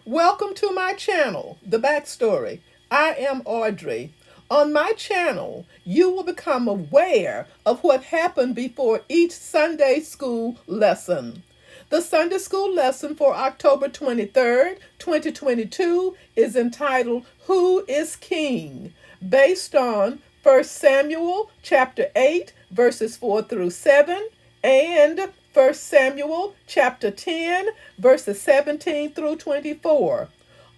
Welcome to my channel, The Backstory. I am Audrey. On my channel, you will become aware of what happened before each Sunday school lesson. The Sunday school lesson for October 23rd, 2022 is entitled, Who is King? Based on 1 Samuel chapter 8, verses 4 through 7, and 1 Samuel chapter 10, verses 17 through 24.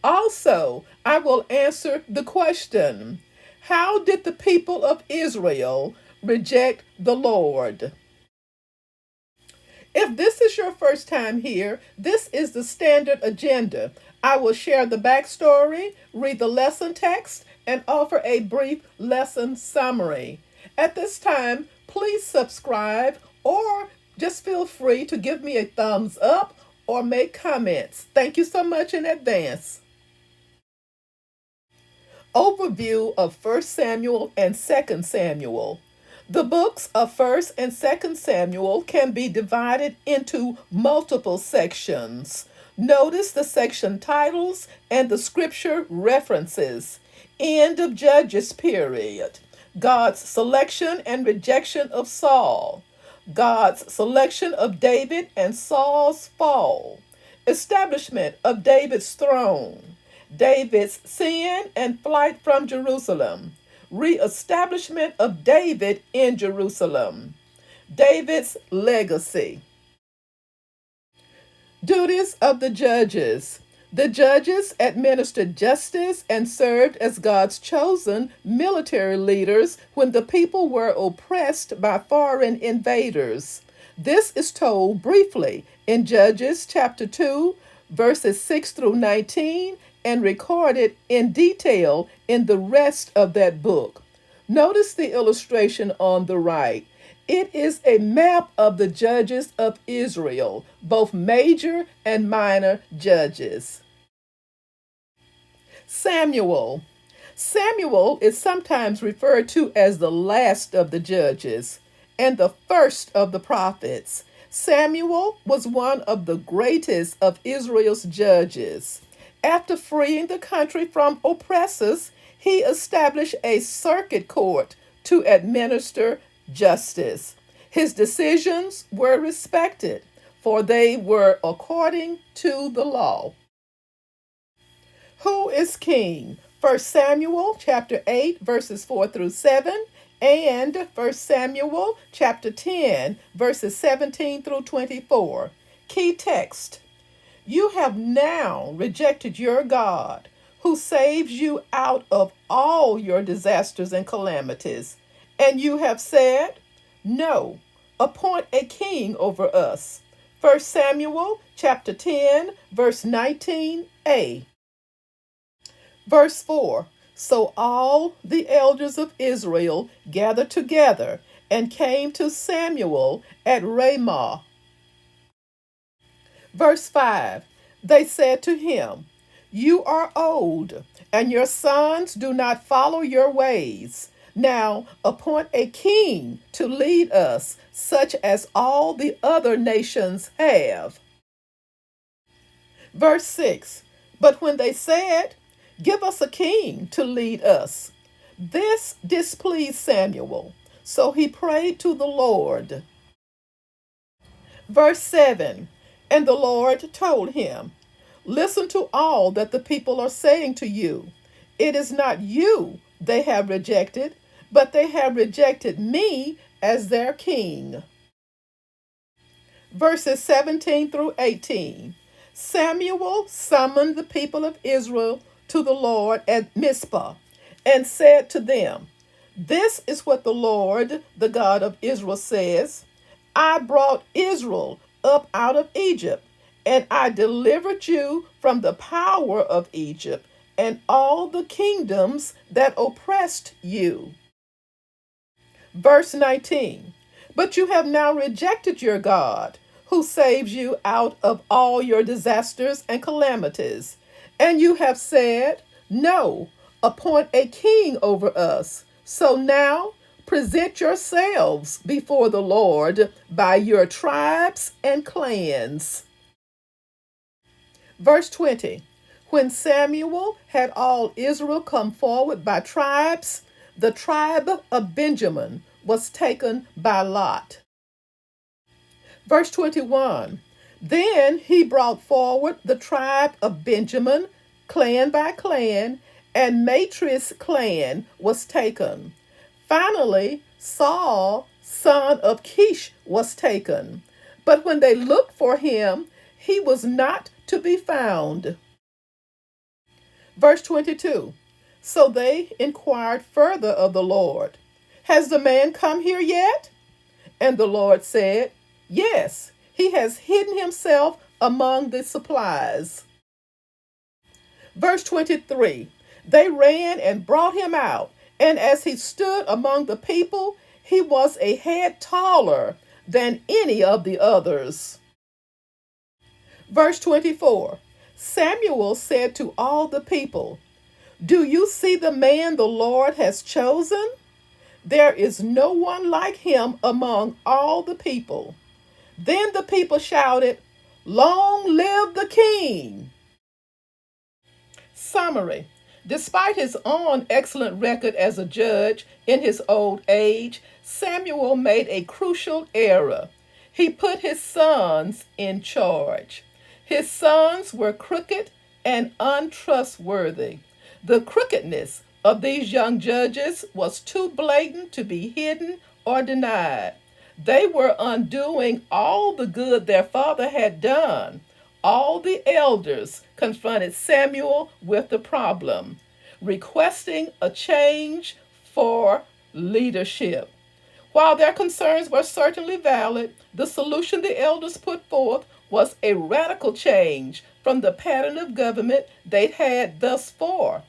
Also, I will answer the question, how did the people of Israel reject the Lord? If this is your first time here, this is the standard agenda. I will share the backstory, read the lesson text, and offer a brief lesson summary. At this time, please subscribe or just feel free to give me a thumbs up or make comments. Thank you so much in advance. Overview of 1 Samuel and 2 Samuel. The books of 1 and 2 Samuel can be divided into multiple sections. Notice the section titles and the scripture references. End of Judges period. God's selection and rejection of Saul. God's selection of David and Saul's fall. Establishment of David's throne. David's sin and flight from Jerusalem. Re-establishment of David in Jerusalem. David's legacy. Duties of the judges. The judges administered justice and served as God's chosen military leaders when the people were oppressed by foreign invaders. This is told briefly in Judges chapter 2, verses 6 through 19, and recorded in detail in the rest of that book. Notice the illustration on the right. It is a map of the judges of Israel, both major and minor judges. Samuel. Samuel is sometimes referred to as the last of the judges and the first of the prophets. Samuel was one of the greatest of Israel's judges. After freeing the country from oppressors, he established a circuit court to administer justice. His decisions were respected, for they were according to the law. Who is king? 1 Samuel chapter 8, verses 4 through 7, and 1 Samuel chapter 10, verses 17 through 24. Key text. You have now rejected your God, who saves you out of all your disasters and calamities. And you have said, no, appoint a king over us. 1 Samuel chapter 10, verse 19a. Verse 4. So all the elders of Israel gathered together and came to Samuel at Ramah. Verse 5. They said to him, you are old, and your sons do not follow your ways. Now appoint a king to lead us, such as all the other nations have. Verse 6. But when they said, give us a king to lead us, this displeased Samuel, so he prayed to the Lord. Verse 7. And the Lord told him, listen to all that the people are saying to you. It is not you they have rejected, but they have rejected me as their king. Verses 17 through 18. Samuel summoned the people of Israel to the Lord at Mizpah and said to them, this is what the Lord, the God of Israel, says. I brought Israel up out of Egypt, and I delivered you from the power of Egypt and all the kingdoms that oppressed you. Verse 19. But you have now rejected your God, who saves you out of all your disasters and calamities. And you have said, no, appoint a king over us. So now present yourselves before the Lord by your tribes and clans. Verse 20. When Samuel had all Israel come forward by tribes, the tribe of Benjamin was taken by lot. Verse 21. Then he brought forward the tribe of Benjamin, clan by clan, and Matri's clan was taken. Finally, Saul, son of Kish, was taken. But when they looked for him, he was not to be found. Verse 22. So they inquired further of the Lord, has the man come here yet? And the Lord said, yes, he has hidden himself among the supplies. Verse 23. They ran and brought him out, and as he stood among the people, he was a head taller than any of the others. Verse 24. Samuel said to all the people, do you see the man the Lord has chosen? There is no one like him among all the people. Then the people shouted, long live the king! Summary. Despite his own excellent record as a judge in his old age, Samuel made a crucial error. He put his sons in charge. His sons were crooked and untrustworthy. The crookedness of these young judges was too blatant to be hidden or denied. They were undoing all the good their father had done. All the elders confronted Samuel with the problem, requesting a change for leadership. While their concerns were certainly valid, the solution the elders put forth was a radical change from the pattern of government they'd had thus far.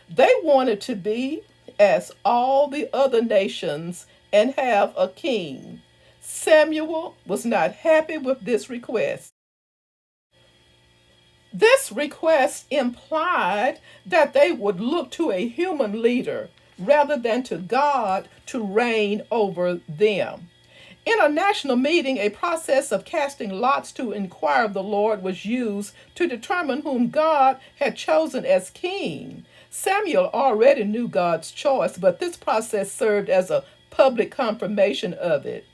They wanted to be as all the other nations and have a king. Samuel was not happy with this request. This request implied that they would look to a human leader rather than to God to reign over them. In a national meeting, a process of casting lots to inquire of the Lord was used to determine whom God had chosen as king. Samuel already knew God's choice, but this process served as a public confirmation of it.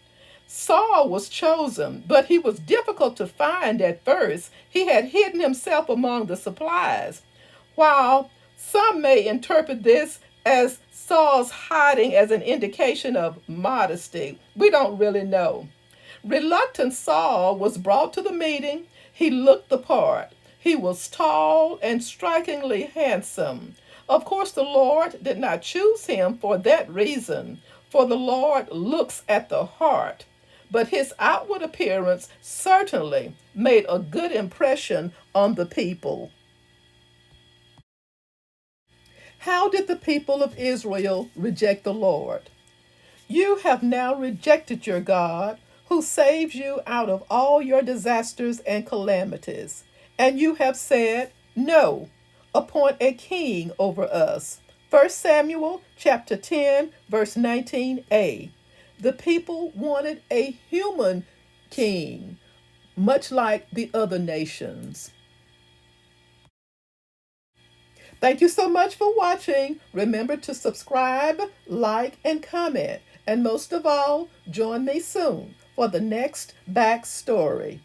Saul was chosen, but he was difficult to find at first. He had hidden himself among the supplies. While some may interpret this as Saul's hiding as an indication of modesty, we don't really know. Reluctant Saul was brought to the meeting. He looked the part. He was tall and strikingly handsome. Of course, the Lord did not choose him for that reason, for the Lord looks at the heart. But his outward appearance certainly made a good impression on the people. How did the people of Israel reject the Lord? You have now rejected your God, who saves you out of all your disasters and calamities. And you have said, no, appoint a king over us. 1 Samuel chapter 10, verse 19a. The people wanted a human king, much like the other nations. Thank you so much for watching. Remember to subscribe, like, and comment. And most of all, join me soon for the next backstory.